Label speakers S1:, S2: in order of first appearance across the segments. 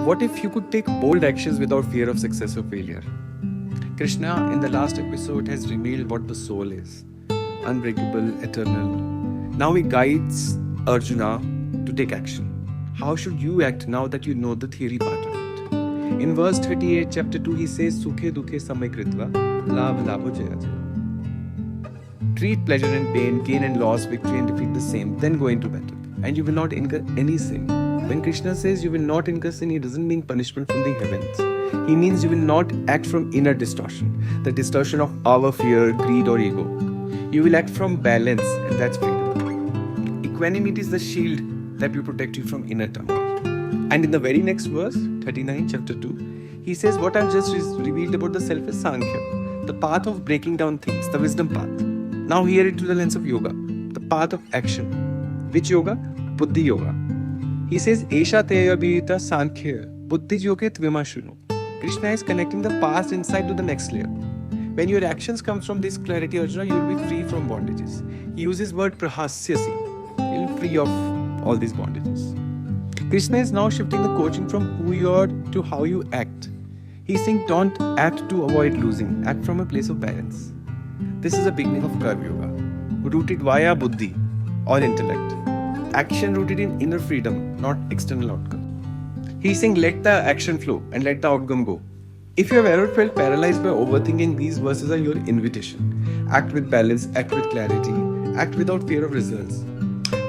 S1: What if you could take bold actions without fear of success or failure? Krishna, in the last episode, has revealed what the soul is: unbreakable, eternal. Now he guides Arjuna to take action. How should you act now that you know the theory part of it? In verse 38, chapter 2, he says, Sukhe dukhe samay kritva, labh labho jaya jaya. Treat pleasure and pain, gain and loss, victory and defeat the same, then go into battle, and you will not incur any sin. When Krishna says you will not incur sin, he doesn't mean punishment from the heavens. He means you will not act from inner distortion, the distortion of our fear, greed or ego. You will act from balance, and that's freedom. Equanimity is the shield that will protect you from inner turmoil. And in the very next verse, 39, chapter 2, he says what I've just revealed about the self is Sankhya, the path of breaking down things, the wisdom path. Now hear it through the lens of yoga, the path of action. Which yoga? Buddhi yoga. He says, Esha teya bhita sankhya, buddhi yoge tvima shunu. Krishna is connecting the past insight to the next layer. When your actions comes from this clarity, Arjuna, you will be free from bondages. He uses word prahasyasi. You will be free of all these bondages. Krishna is now shifting the coaching from who you are to how you act. He's saying don't act to avoid losing, act from a place of balance. This is the beginning of Karma Yoga, rooted via buddhi or intellect. Action rooted in inner freedom, not external outcome. He's saying let the action flow and let the outcome go. If you have ever felt paralyzed by overthinking, these verses are your invitation. Act with balance, act with clarity, act without fear of results.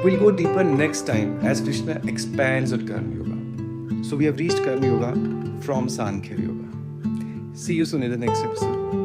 S1: We'll go deeper next time as Krishna expands on Karma Yoga. So we have reached Karma Yoga from Sankhya Yoga. See you soon in the next episode.